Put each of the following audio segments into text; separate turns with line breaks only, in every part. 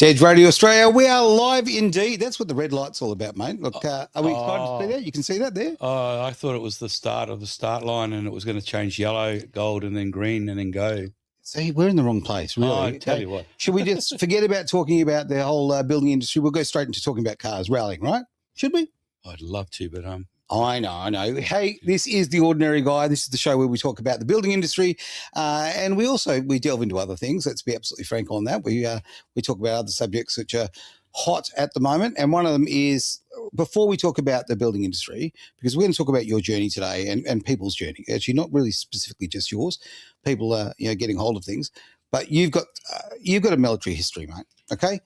Edge Radio Australia, we are live indeed. That's what the red light's all about, mate. Look, are we excited to see that? You can see that there?
I thought it was the start of the start line and it was going to change yellow, gold, and then green and then go.
See, we're in the wrong place, really.
I tell you what.
Should we just forget about talking about the whole building industry? We'll go straight into talking about cars, rallying, right? Should we?
I'd love to, but
I know. Hey, this is The Ordinary Guy. This is the show where we talk about the building industry, and we delve into other things. Let's be absolutely frank on that. We talk about other subjects which are hot at the moment, and one of them is, before we talk about the building industry, because we're going to talk about your journey today and people's journey. Actually, not really specifically just yours. People are getting hold of things, but you've got a military history, mate. Okay,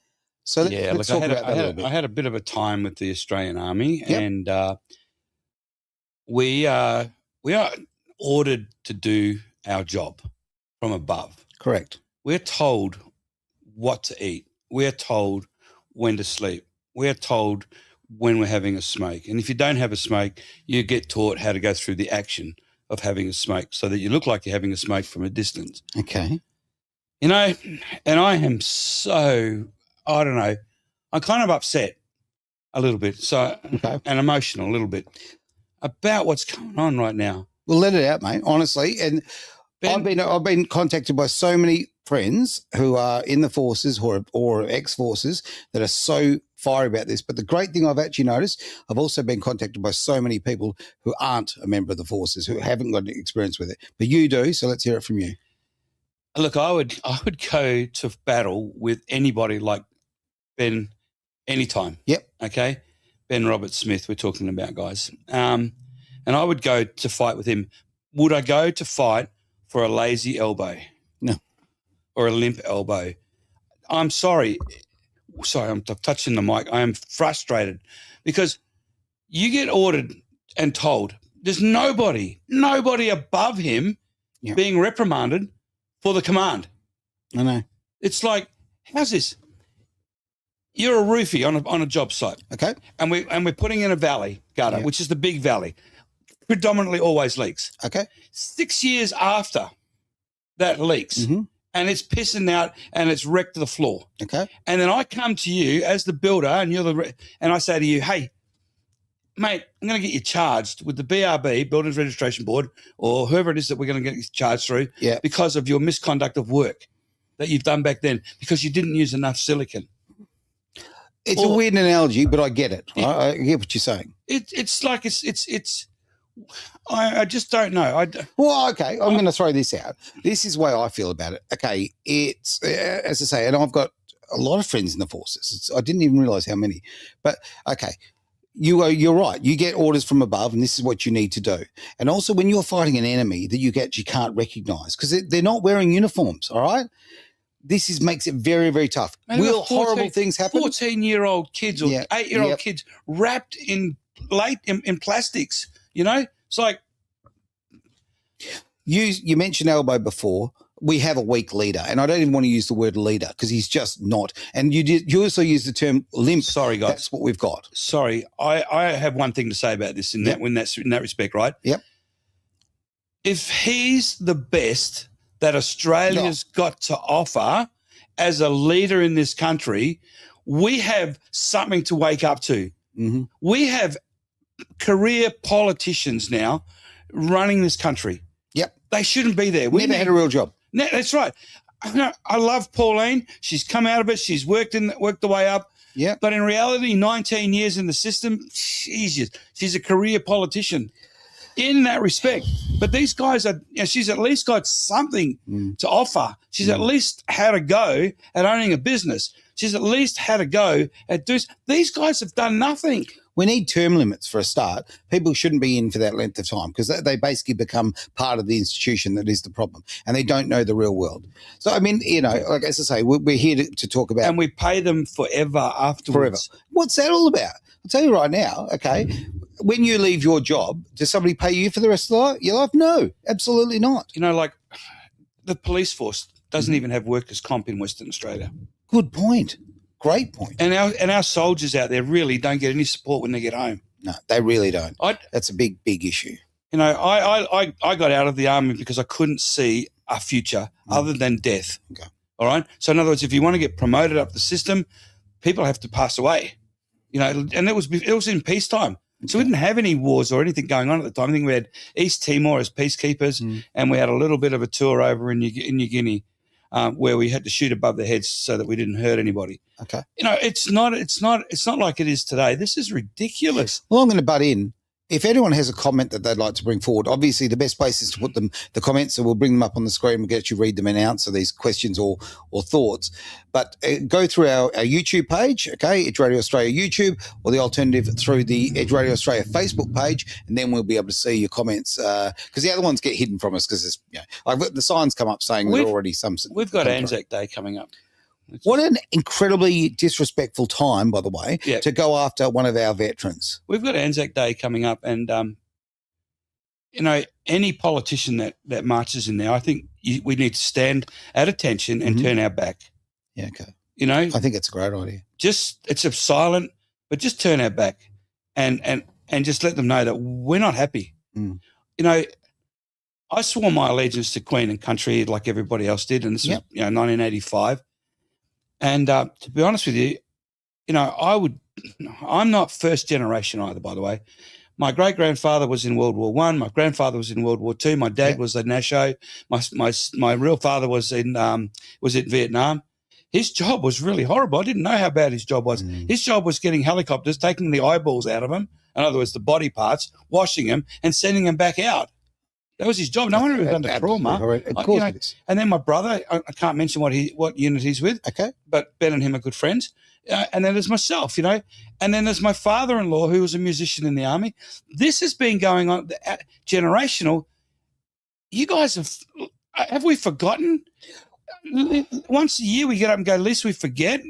so let's talk about that a little bit.
I had a bit of a time with the Australian Army,
Yep.
and we are ordered to do our job from above.
Correct.
We're told what to eat. We're told when to sleep. We're told when we're having a smoke. And if you don't have a smoke, you get taught how to go through the action of having a smoke so that you look like you're having a smoke from a distance.
Okay.
And I am so, I don't know, I'm kind of upset a little bit, and emotional a little bit about what's going on right now.
Well, let it out, mate, honestly. And Ben, I've been contacted by so many friends who are in the forces or ex-forces that are so fiery about this. But the great thing I've actually noticed, I've also been contacted by so many people who aren't a member of the forces, who haven't got any experience with it. But you do, so let's hear it from you.
Look, I would go to battle with anybody like Ben anytime.
Yep.
Okay? Ben Robert Smith, we're talking about, guys. And I would go to fight with him. Would I go to fight for a lazy elbow?
No.
Or a limp elbow? I'm sorry. Sorry, I'm touching the mic. I am frustrated because you get ordered and told there's nobody above him being reprimanded for the command.
I know.
It's like, how's this? You're a roofie on a job site.
Okay.
And we're putting in a valley gutter, which is the big valley. Predominantly always leaks.
Okay.
6 years after that leaks, and it's pissing out and it's wrecked the floor.
Okay.
And then I come to you as the builder and and I say to you, hey, mate, I'm going to get you charged with the BRB, Builders Registration Board, or whoever it is that we're going to get you charged through because of your misconduct of work that you've done back then because you didn't use enough silicon.
It's a weird analogy, but I get it. I get what you're saying.
It's like I just don't know.
Well, okay, I'm going to throw this out. This is the way I feel about it. Okay, it's, as I say, and I've got a lot of friends in the forces. I didn't even realise how many. But, okay, you're right. You get orders from above, and this is what you need to do. And also when you're fighting an enemy that you actually can't recognise because they're not wearing uniforms, all right? This makes it very, very tough.
Man,
Will horrible things happen?
14-year-old kids or 8-year-old kids wrapped in plastics, It's like...
You mentioned elbow before. We have a weak leader, and I don't even want to use the word leader because he's just not. And you also use the term limp.
Sorry, guys.
That's what we've got.
Sorry. I have one thing to say about this in that respect, right?
Yep.
If he's the best that Australia's got to offer as a leader in this country, we have something to wake up to.
Mm-hmm.
We have career politicians now running this country.
Yep.
They shouldn't be there.
We never had a real job.
That's right. I love Pauline. She's come out of it. She's worked the way up.
Yeah.
But in reality, 19 years in the system, she's a career politician in that respect. But these guys she's at least got something to offer. She's at least had a go at owning a business. She's at least had a go at doing. These guys have done nothing.
We need term limits for a start. People shouldn't be in for that length of time because they basically become part of the institution that is the problem, and they don't know the real world. So, I mean, like as I say, we're here to talk about.
And we pay them forever afterwards.
Forever. What's that all about? I'll tell you right now, okay, when you leave your job, does somebody pay you for the rest of your life? No, absolutely not.
Like the police force doesn't even have workers' comp in Western Australia.
Good point. Great point.
And our soldiers out there really don't get any support when they get home.
No, they really don't. That's a big, big issue.
I got out of the army because I couldn't see a future other than death.
Okay.
All right. So in other words, if you want to get promoted up the system, people have to pass away. And it was in peacetime. So we didn't have any wars or anything going on at the time. I think we had East Timor as peacekeepers, and we had a little bit of a tour over in New Guinea, where we had to shoot above the heads so that we didn't hurt anybody.
Okay.
It's not like it is today. This is ridiculous.
Well, I'm going to butt in. If anyone has a comment that they'd like to bring forward, obviously the best place is to put the comments, so we'll bring them up on the screen. We'll get you read them and answer these questions or thoughts. But go through our YouTube page, okay, Edge Radio Australia YouTube, or the alternative through the Edge Radio Australia Facebook page, and then we'll be able to see your comments, because the other ones get hidden from us because the signs come up saying there's already some.
We've got Anzac Day coming up.
What an incredibly disrespectful time, by the way, to go after one of our veterans.
We've got Anzac Day coming up, and any politician that marches in there, I think we need to stand at attention and turn our back.
Yeah, okay.
I
think it's a great idea.
It's a silent, but just turn our back and just let them know that we're not happy. I swore my allegiance to Queen and country like everybody else did, and this was 1985. And to be honest with you, I'm not first generation either, by the way. My great-grandfather was in World War I. My grandfather was in World War II. My dad was a Nasho. My real father was in Vietnam. His job was really horrible. I didn't know how bad his job was. His job was getting helicopters, taking the eyeballs out of them, in other words, the body parts, washing them and sending them back out. That was his job. No wonder he was under trauma.
Of course it is.
And then my brother, I can't mention what unit he's with.
Okay.
But Ben and him are good friends. And then there's myself, and then there's my father-in-law, who was a musician in the army. This has been going on generational. You guys have we forgotten? Once a year we get up and go, lest we forget.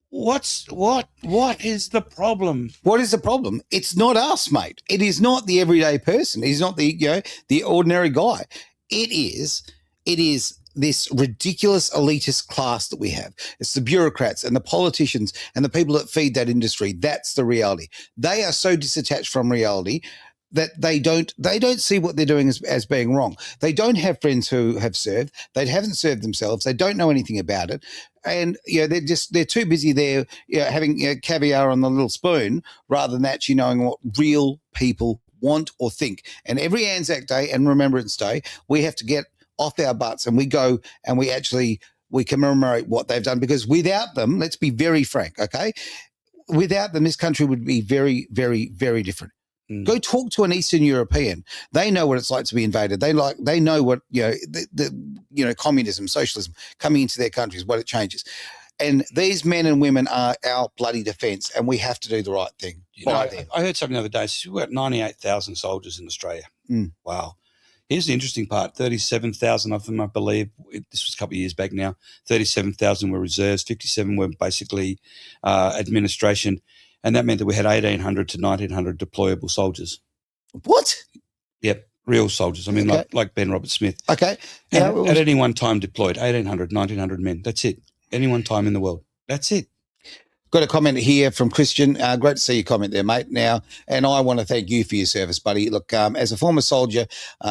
What is the problem?
What is the problem? It's not us, mate. It is not the everyday person. It is not the ordinary guy. It is this ridiculous elitist class that we have. It's the bureaucrats and the politicians and the people that feed that industry. That's the reality. They are so disattached from reality that they don't see what they're doing as being wrong. They don't have friends who have served. They haven't served themselves. They don't know anything about it. And they're too busy there having caviar on the little spoon rather than actually knowing what real people want or think. And every Anzac Day and Remembrance Day, we have to get off our butts and we go and we commemorate what they've done, because without them, let's be very frank, okay? Without them, this country would be very, very, very different. Go talk to an Eastern European. They know what it's like to be invaded. They know what communism, socialism coming into their countries, what it changes. And these men and women are our bloody defence, and we have to do the right thing by them.
I heard something the other day. We've got 98,000 soldiers in Australia. Wow. Here's the interesting part. 37,000 of them, I believe, this was a couple of years back now, 37,000 were reserves, 57 were basically administration. And that meant that we had 1,800 to 1,900 deployable soldiers.
What?
Yep, real soldiers. I mean, like Ben Robert Smith.
Okay.
At any one time deployed, 1,800, 1,900 men. That's it. Any one time in the world. That's it.
Got a comment here from Christian. Great to see your comment there, mate. Now, and I want to thank you for your service, buddy. Look, as a former soldier,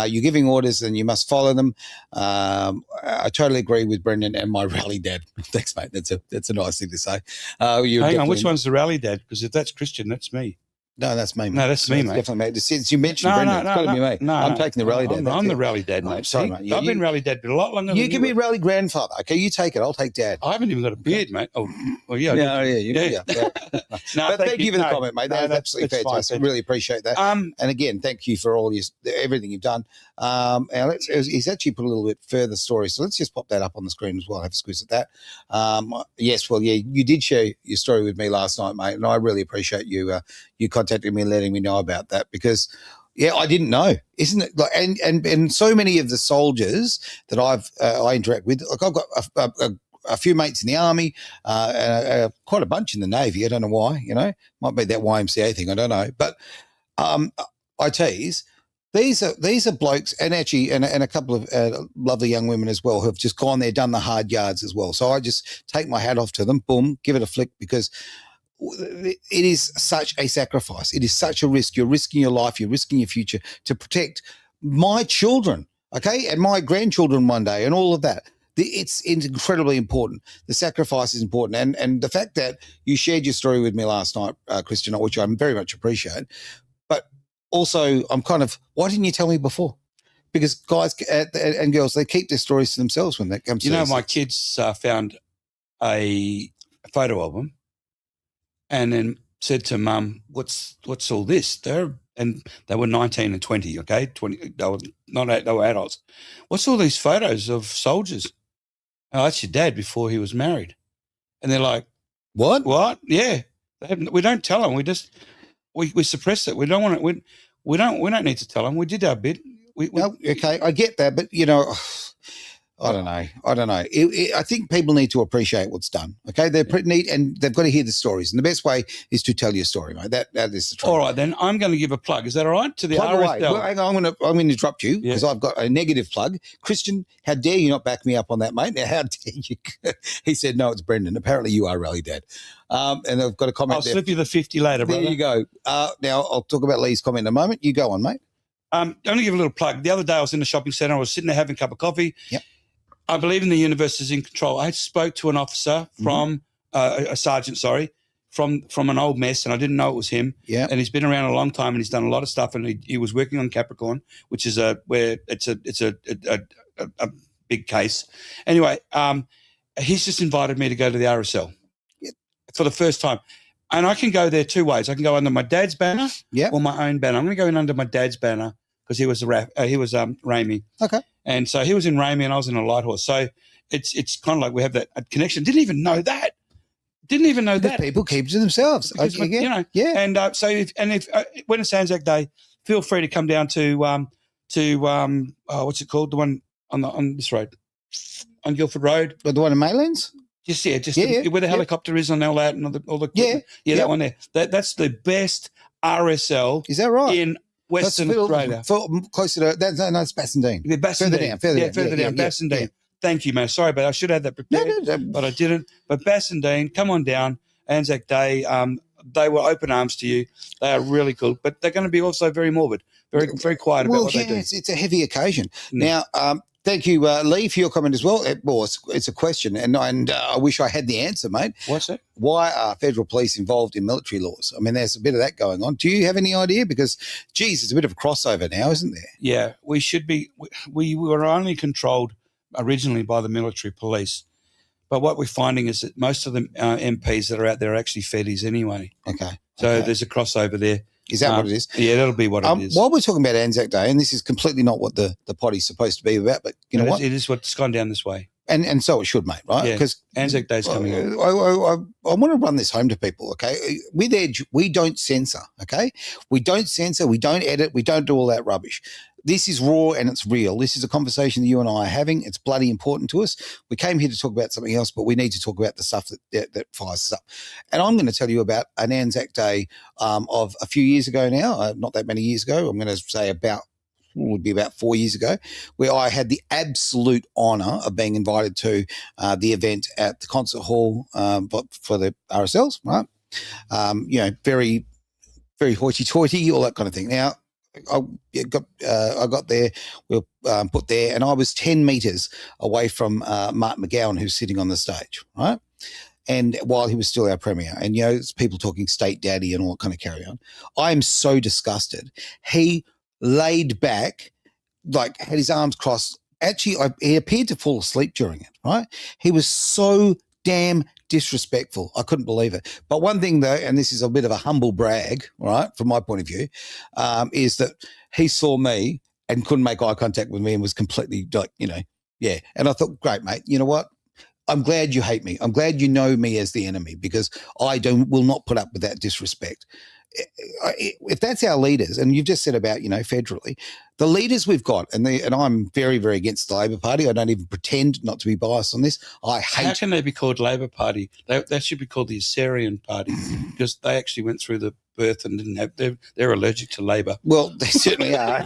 you're giving orders and you must follow them. I totally agree with Brendon and my rally dad. Thanks, mate. That's a nice thing to say.
Hang on, which one's the rally dad? Because if that's Christian, that's me.
No, that's me, mate.
No, that's me, mate.
Definitely, mate. Since you mentioned Brendon, it's got to be me.
No,
I'm taking the rally dad.
I'm the rally dad, mate.
Sorry, mate.
I've been rally dad for a lot longer than you.
You give me rally grandfather. Okay, you take it. I'll take dad.
I haven't even got a beard, mate. Oh, well, yeah.
Yeah. But thank you for the comment, mate. That's absolutely fantastic. Really appreciate that. And again, thank you for everything you've done. Now he's actually put a little bit further story, so let's just pop that up on the screen as well. Have a squeeze at that. Yes, well, yeah, you did share your story with me last night, mate, and I really appreciate you contacting me and letting me know about that, because I didn't know, isn't it? Like, and so many of the soldiers that I interact with, like I've got a few mates in the army, quite a bunch in the Navy. I don't know why, might be that YMCA thing. I don't know, but I tease. These are blokes, and actually, and a couple of lovely young women as well, who have just gone there, done the hard yards as well. So I just take my hat off to them. Boom, give it a flick, because it is such a sacrifice. It is such a risk. You're risking your life. You're risking your future to protect my children, okay, and my grandchildren one day, and all of that. It's incredibly important. The sacrifice is important. And the fact that you shared your story with me last night, Christian, which I very much appreciate, but also I'm kind of, why didn't you tell me before? Because guys and girls, they keep their stories to themselves when that comes to
my kids found a photo album and then said to Mum, what's all this? And they were 19 and 20, okay? 20, they were adults. What's all these photos of soldiers? Oh, that's your dad before he was married. And they're like, What? Yeah. We don't tell them. We suppress it. We don't want it. We don't need to tell them. We did our bit.
Okay, I get that, but I don't know. I think people need to appreciate what's done. Okay, they're pretty neat, and they've got to hear the stories. And the best way is to tell your story, mate. That is the truth.
All right, then I'm going to give a plug. Is that all right? To the
plug
RSL.
Well, hang on, I'm going to interrupt you because I've got a negative plug. Christian, how dare you not back me up on that, mate? Now, how dare you? He said, "No, it's Brendon." Apparently, you are really Dad. And I've got a comment.
I'll slip you the 50 later, brother.
There you go. Now I'll talk about Lee's comment in a moment. You go on, mate.
I'm going to give a little plug. The other day I was in the shopping centre. I was sitting there having a cup of coffee.
Yep.
I believe in the universe is in control. I spoke to an officer from a sergeant, from an old mess, and I didn't know it was him.
Yeah.
And he's been around a long time, and he's done a lot of stuff. And he was working on Capricorn, which is where it's a big case. Anyway, he's just invited me to go to the RSL for the first time. And I can go there two ways. I can go under my dad's banner or my own banner. I'm going to go in under my dad's banner because he was Ramey.
Okay.
And so he was in Ramey and I was in a light horse. So it's kind of like we have that connection. Didn't even know that.
People keep it to themselves.
Because, And so if when it's Anzac Day, feel free to come down to what's it called? The one on this road, on Guildford Road.
The one in Maylands?
Where the helicopter is on all that and all the that one there. That's the best RSL.
Is that right?
In Western Australia.
Closer to that's Bassendean.
Further down. Bassendean.
Yeah.
Thank you, man. Sorry, but I should have that prepared, but I didn't. But Bassendean, come on down. Anzac Day. They were open arms to you. They are really cool, but they're going to be also very morbid, very very quiet about what they do.
It's a heavy occasion. Now, thank you, Lee, for your comment as well. It's a question, and I wish I had the answer, mate.
What's that?
Why are federal police involved in military laws? I mean, there's a bit of that going on. Do you have any idea? Because, geez, it's a bit of a crossover now, isn't there?
Yeah, we should be. We were only controlled originally by the military police, but what we're finding is that most of the MPs that are out there are actually feddies anyway.
Okay.
So there's a crossover there.
Is that what it is?
Yeah, that'll be what it is.
While we're talking about Anzac Day, and this is completely not what the potty's supposed to be about, but you know what?
It is what's gone down this way.
And so it should, mate, right?
Yeah,
because
Anzac Day's coming up.
I want to run this home to people, okay? With Edge, we don't censor, okay? We don't censor, we don't edit, we don't do all that rubbish. This is raw and it's real. This is a conversation that you and I are having. It's bloody important to us. We came here to talk about something else, but we need to talk about the stuff that fires us up. And I'm going to tell you about an Anzac Day of a few years ago now, not that many years ago. I'm going to say would be about 4 years ago, where I had the absolute honour of being invited to the event at the concert hall for the RSLs, right? Very, very hoity-toity, all that kind of thing. Now, I got there, we were put there, and I was 10 metres away from Mark McGowan, who's sitting on the stage, right? And while he was still our premier, and it's people talking state daddy and all that kind of carry on. I am so disgusted. He laid back, like had his arms crossed. Actually, he appeared to fall asleep during it, right? He was so damn disrespectful. I couldn't believe it. But one thing though, and this is a bit of a humble brag, right, from my point of view, is that he saw me and couldn't make eye contact with me and was completely like, And I thought, great, mate, you know what? I'm glad you hate me. I'm glad you know me as the enemy because I will not put up with that disrespect. If that's our leaders, and you've just said about, federally, the leaders we've got, and I'm very, very against the Labor Party. I don't even pretend not to be biased on this. I hate.
How can they be called Labor Party? They should be called the Assyrian Party because they actually went through the birth and didn't have. They're allergic to Labor.
Well, they certainly are.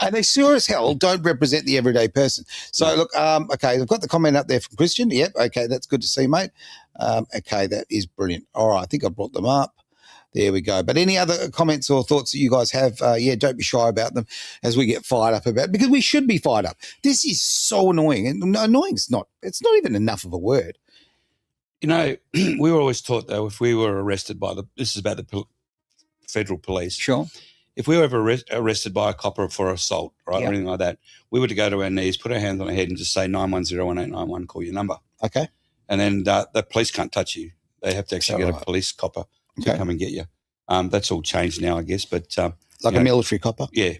And they sure as hell don't represent the everyday person. So look, okay, I've got the comment up there from Christian. Yep, okay, that's good to see, mate. Okay, that is brilliant. All right, I think I brought them up. There we go. But any other comments or thoughts that you guys have? Don't be shy about them as we get fired up about it, because we should be fired up. This is so annoying. And annoying's not, it's not even enough of a word.
You know, we were always taught, though, if we were arrested by this is about the federal police.
Sure.
If we were ever arrested by a copper for assault, right, or anything like that, we were to go to our knees, put our hands on our head and just say 9101891, call your number.
Okay.
And then the police can't touch you. They have to actually get a police copper to come and get you. That's all changed now, I guess. But
like a military copper?
Yeah.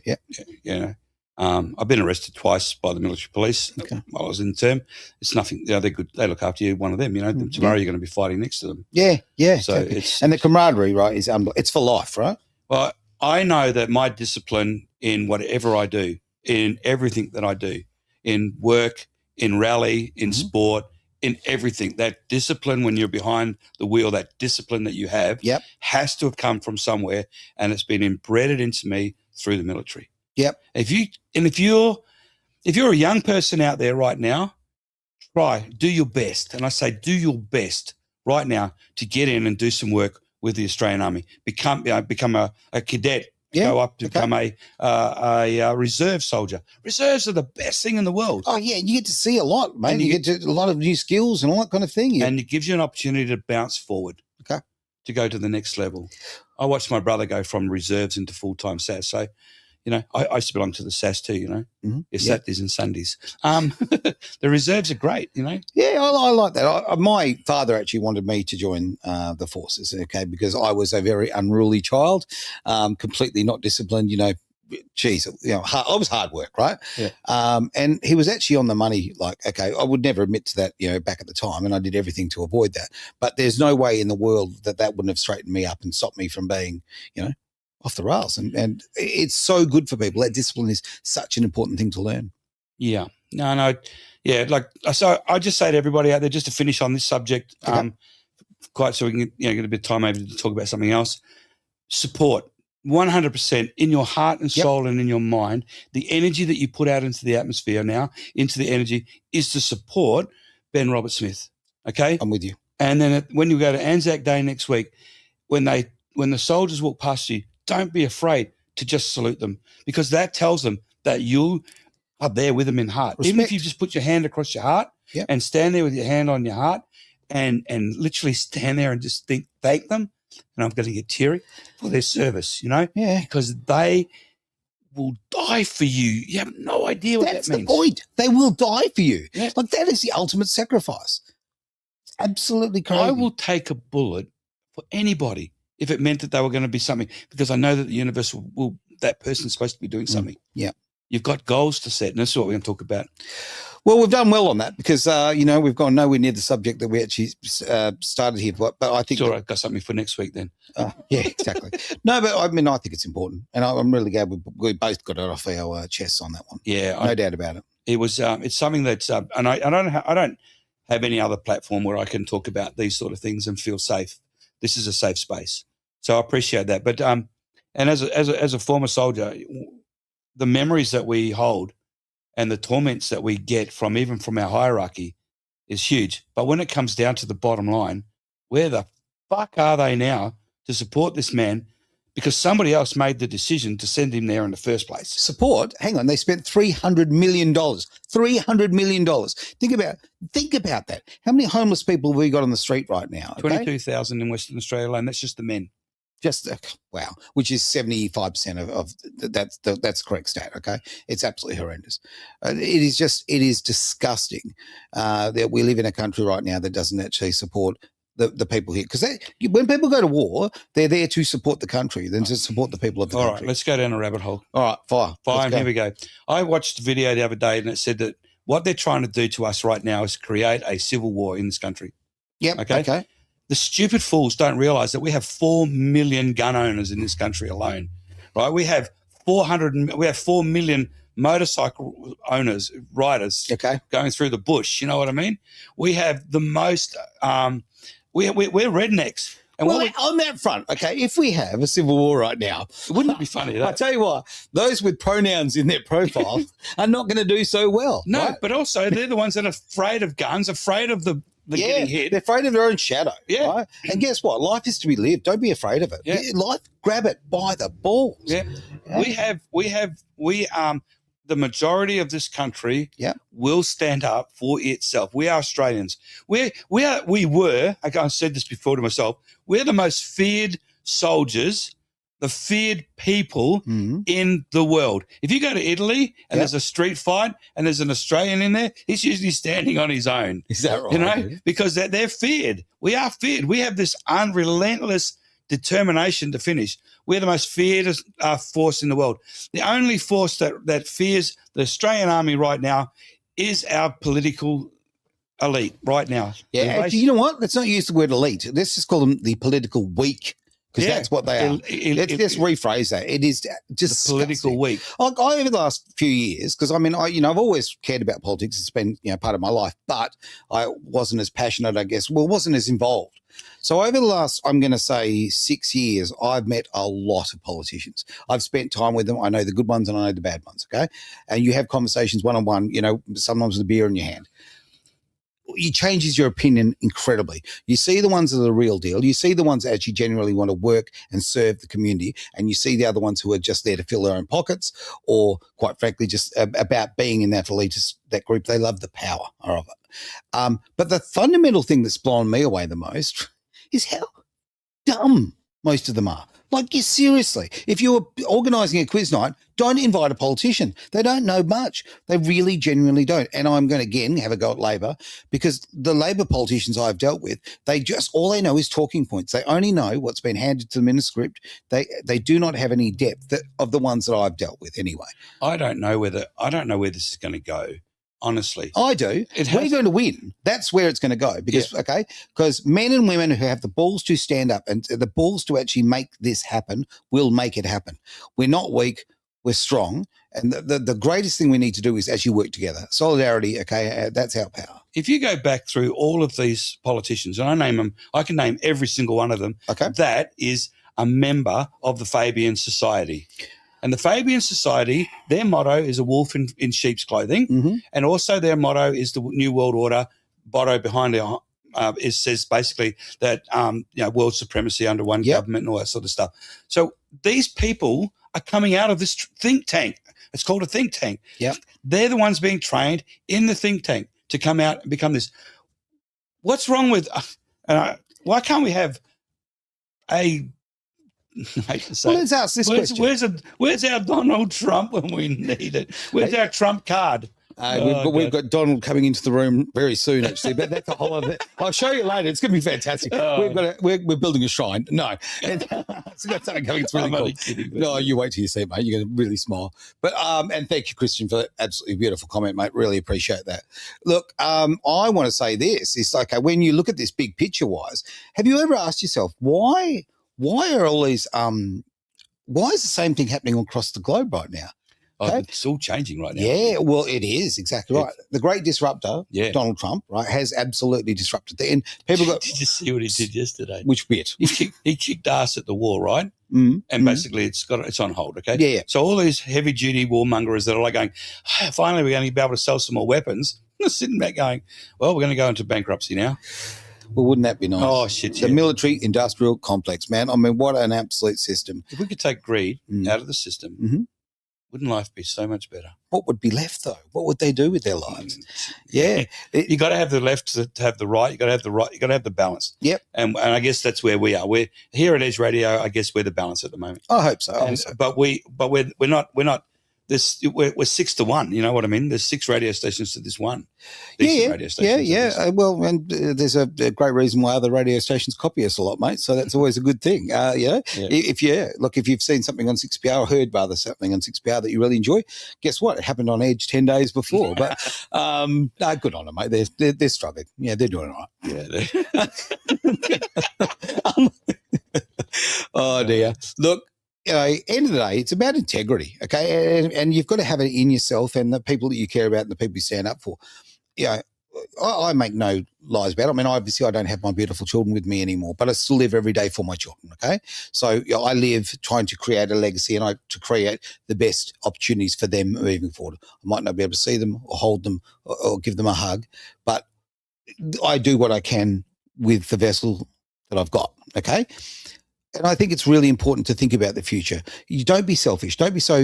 Yeah. I've been arrested twice by the military police while I was in term. It's nothing. They're good. They look after you. One of them. Tomorrow you're going to be fighting next to them.
Yeah.
So
and the camaraderie, right? It's for life, right?
Well, I know that my discipline in whatever I do, in everything that I do, in work, in rally, in sport, in everything, that discipline when you're behind the wheel, that discipline that you have, has to have come from somewhere, and it's been embedded into me through the military.
Yep.
If you're a young person out there right now, do your best, and I say do your best right now to get in and do some work with the Australian Army. Become a cadet. Go up to become a reserve soldier. Reserves are the best thing in the world.
Oh yeah, you get to see a lot, mate. You get a lot of new skills and all that kind of thing.
And it gives you an opportunity to bounce forward.
Okay.
To go to the next level. I watched my brother go from reserves into full-time SAS. So, I used to belong to the SAS too, Saturdays and Sundays. The reserves are great,
Yeah, I like that. My father actually wanted me to join the forces, because I was a very unruly child, completely not disciplined, I was hard work, right?
Yeah.
And he was actually on the money, I would never admit to that, back at the time, and I did everything to avoid that. But there's no way in the world that wouldn't have straightened me up and stopped me from being, off the rails. And it's so good for people. That discipline is such an important thing to learn.
Yeah. No. Yeah. So I just say to everybody out there, just to finish on this subject, quite so we can get a bit of time maybe to talk about something else. Support 100% in your heart and soul and in your mind. The energy that you put out into the atmosphere now, into the energy, is to support Ben Roberts-Smith. Okay?
I'm with you.
And then when you go to Anzac Day next week, when the soldiers walk past you, don't be afraid to just salute them, because that tells them that you are there with them in heart.
Respect.
Even if you just put your hand across your heart and stand there with your hand on your heart and literally stand there and just thank them, and I'm going to get teary, for their service,
Yeah.
because they will die for you. You have no idea what that means.
That's the point. They will die for you.
Yeah.
That is the ultimate sacrifice. It's absolutely crazy.
I will take a bullet for anybody if it meant that they were going to be something, because I know that the universe will that person's supposed to be doing something.
Yeah.
You've got goals to set, and that's what we're going to talk about.
Well, we've done well on that, because, we've gone nowhere near the subject that we actually started here. But I think...
Sure, I've got something for next week then.
Yeah, exactly. No, but I think it's important. And I'm really glad we both got it off our chests on that one.
Yeah.
No doubt about it.
It was, it's something that's, and I don't have any other platform where I can talk about these sort of things and feel safe. This is a safe space. So I appreciate that. But, and as a former soldier, the memories that we hold and the torments that we get from our hierarchy is huge. But when it comes down to the bottom line, where the fuck are they now to support this man? Because somebody else made the decision to send him there in the first place.
Support? Hang on, they spent $300 million. $300 million. Think about that. How many homeless people have we got on the street right now?
22,000 in Western Australia alone. That's just the men.
Just wow, which is 75% of that's the correct stat. Okay, it's absolutely horrendous. It is disgusting that we live in a country right now that doesn't actually support the people here, because when people go to war, they're there to support the country than to support the people of the country.
All right, let's go down a rabbit hole.
All right, fire.
And here we go. I watched a video the other day, and it said that what they're trying to do to us right now is create a civil war in this country.
Yep.
Okay. The stupid fools don't realise that we have 4 million gun owners in this country alone, right? We have 4 million motorcycle owners, riders, going through the bush. You know what I mean? We have the most. We're rednecks. And
on that front, if we have a civil war right now,
wouldn't it be funny?
I tell you what, those with pronouns in their profile are not going to do so well.
No,
right?
but also they're the ones that are afraid of guns, afraid of the than getting hit.
They're afraid of their own shadow.
Yeah.
Right? And guess what? Life is to be lived. Don't be afraid of it.
Yeah.
Life, grab it by the balls.
Yeah. The majority of this country will stand up for itself. We are Australians. I said this before to myself, we're the most feared soldiers, the feared people in the world. If you go to Italy and there's a street fight and there's an Australian in there, he's usually standing on his own.
Is that right?
You know, because they're feared. We are feared. We have this unrelentless determination to finish. We're the most feared force in the world. The only force that fears the Australian Army right now is our political elite right now.
Yeah, actually, you know what? Let's not use the word elite. Let's just call them the political weak, because that's what they are. Let's just rephrase that. It is just
the political weak.
Like over the last few years, because I mean, I've always cared about politics. It's been part of my life, but I wasn't as passionate, I guess. Well, wasn't as involved. So over the last, I'm going to say 6 years, I've met a lot of politicians. I've spent time with them. I know the good ones and I know the bad ones, okay? And you have conversations one-on-one, sometimes with a beer in your hand. It changes your opinion incredibly. You see the ones that are the real deal. You see the ones that actually genuinely want to work and serve the community. And you see the other ones who are just there to fill their own pockets or, quite frankly, just about being in that elitist, that group. They love the power of it. But the fundamental thing that's blown me away the most is how dumb most of them are. Like, seriously, if you're organising a quiz night, don't invite a politician. They don't know much. They really genuinely don't. And I'm going to, again, have a go at Labor, because the Labor politicians I've dealt with, all they know is talking points. They only know what's been handed to them in a script. They do not have any depth of the ones that I've dealt with anyway.
I don't know where this is going to go. Honestly,
I do. We're going to win. That's where it's going to go because men and women who have the balls to stand up and the balls to actually make this happen will make it happen. We're not weak. We're strong. And the greatest thing we need to do is actually work together. Solidarity, that's our power.
If you go back through all of these politicians, and I name them, I can name every single one of them, that is a member of the Fabian Society. And the Fabian Society, their motto is a wolf in sheep's clothing, and also their motto is the New World Order. Motto behind it says basically that world supremacy under one government and all that sort of stuff. So these people are coming out of this think tank. It's called a think tank.
Yep.
They're the ones being trained in the think tank to come out and become this. What's wrong with? Why can't we have a?
Let's ask this question.
Where's our Donald Trump when we need it? Where's our Trump card?
We've got Donald coming into the room very soon, actually, but that's a whole other. I'll show you later. It's going to be fantastic. We're building a shrine. No, it's got something coming. It's really cool.
Kidding,
no, you wait till you see it, mate. You're going to really smile. But and thank you, Christian, for that absolutely beautiful comment, mate. Really appreciate that. Look, I want to say this. It's like when you look at this big picture wise, have you ever asked yourself why are all these why is the same thing happening across the globe right now?
It's all changing right now.
Yeah, well, it is exactly right. The great disruptor, Donald Trump, right, has absolutely disrupted the and people got.
Did you see what he did yesterday?
Which bit?
He kicked ass at the war, right? And basically it's on hold. Okay.
Yeah.
So all these heavy duty warmongers that are like going, finally we're going to be able to sell some more weapons. They're sitting back going, well, we're going to go into bankruptcy now.
Well, wouldn't that be nice?
Oh, shit,
The military-industrial complex, man. I mean, what an absolute system.
If we could take greed out of the system, wouldn't life be so much better?
What would be left, though? What would they do with their lives? Yeah.
You got to have the left to have the right. You got to have the right. You got to have the balance.
Yep.
And I guess that's where we are. We're here at Edge Radio. I guess we're the balance at the moment.
I hope so.
But we're not. We're 6 to 1. You know what I mean? There's 6 radio stations to this one. Radio stations
well, and there's a great reason why other radio stations copy us a lot, mate. So that's always a good thing. If you've seen something on 6PR or heard rather something on 6PR that you really enjoy, guess what? It happened on Edge 10 days before. But good on them, mate. They're struggling. Yeah, they're doing all right. Yeah. Oh dear. Look. End of the day, it's about integrity, okay? And you've got to have it in yourself and the people that you care about and the people you stand up for. I make no lies about it. I mean, obviously I don't have my beautiful children with me anymore, but I still live every day for my children, okay? So I live trying to create a legacy and to create the best opportunities for them moving forward. I might not be able to see them or hold them or give them a hug, but I do what I can with the vessel that I've got. Okay. And I think it's really important to think about the future. You don't be selfish. Don't be so,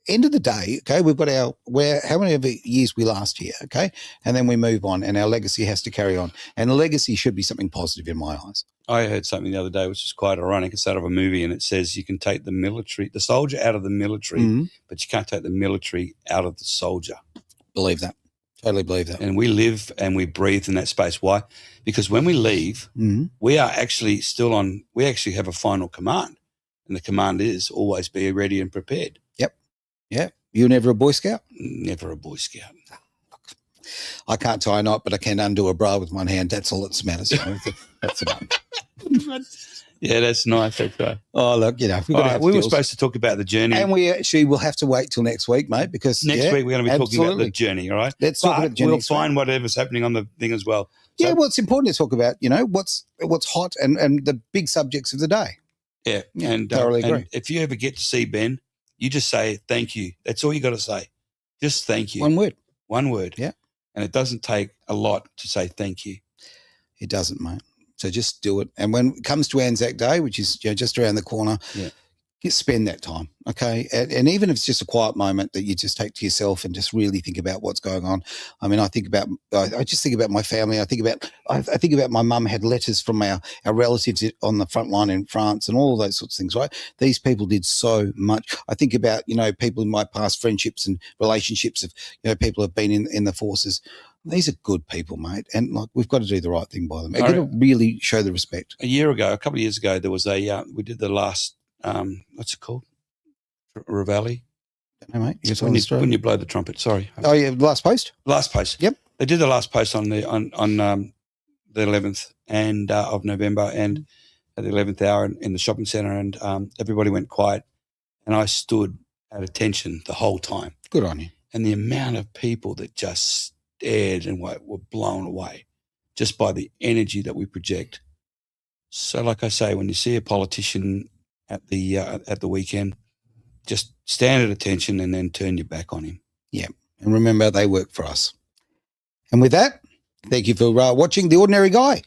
end of the day, okay, we've got how many of years we last here, okay? And then we move on and our legacy has to carry on. And the legacy should be something positive in my eyes.
I heard something the other day, which is quite ironic. It's out of a movie, and it says you can take the soldier out of the military, but you can't take the military out of the soldier.
Believe that. Totally believe that.
And we live and we breathe in that space. Why? Because when we leave, we are actually we actually have a final command. And the command is always be ready and prepared.
Yep. Yeah. You're never a Boy Scout?
Never a Boy Scout.
I can't tie a knot, but I can undo a bra with one hand. That's all that matters. That's enough.
Yeah, that's nice. That's right.
Oh, look, we
were supposed to talk about the journey.
And we actually will have to wait till next week, mate, because
next week we're going to be talking about the journey, all right?
Let's talk about the journey.
We'll find whatever's happening on the thing as well.
So, well, it's important to talk about, what's hot and the big subjects of the day.
Yeah, and
thoroughly agree.
And if you ever get to see Ben, you just say thank you. That's all you got to say. Just thank you.
One word.
One word.
Yeah.
And it doesn't take a lot to say thank you.
It doesn't, mate. So just do it. And when it comes to Anzac Day, which is just around the corner, spend that time, okay? And even if it's just a quiet moment that you just take to yourself and just really think about what's going on. I mean, I just think about my family. I think about my mum had letters from our relatives on the front line in France and all those sorts of things, right? These people did so much. I think about, people in my past friendships and relationships of, people who have been in the forces. These are good people, mate, and we've got to do the right thing by them. We've got to really show the respect.
A couple of years ago, there was we did the last, what's it called? Reveille?
No, mate.
When you blow the trumpet, sorry.
Oh, yeah, last post?
Last post.
Yep.
They did the last post on the 11th of November and at the 11th hour in the shopping centre, and everybody went quiet, and I stood at attention the whole time.
Good on you.
And the amount of people that just stared and were blown away just by the energy that we project. So like I say, when you see a politician at the weekend, just stand at attention and then turn your back on him.
Yeah. And remember, they work for us. And with that, thank you for watching The Ordinary Guy.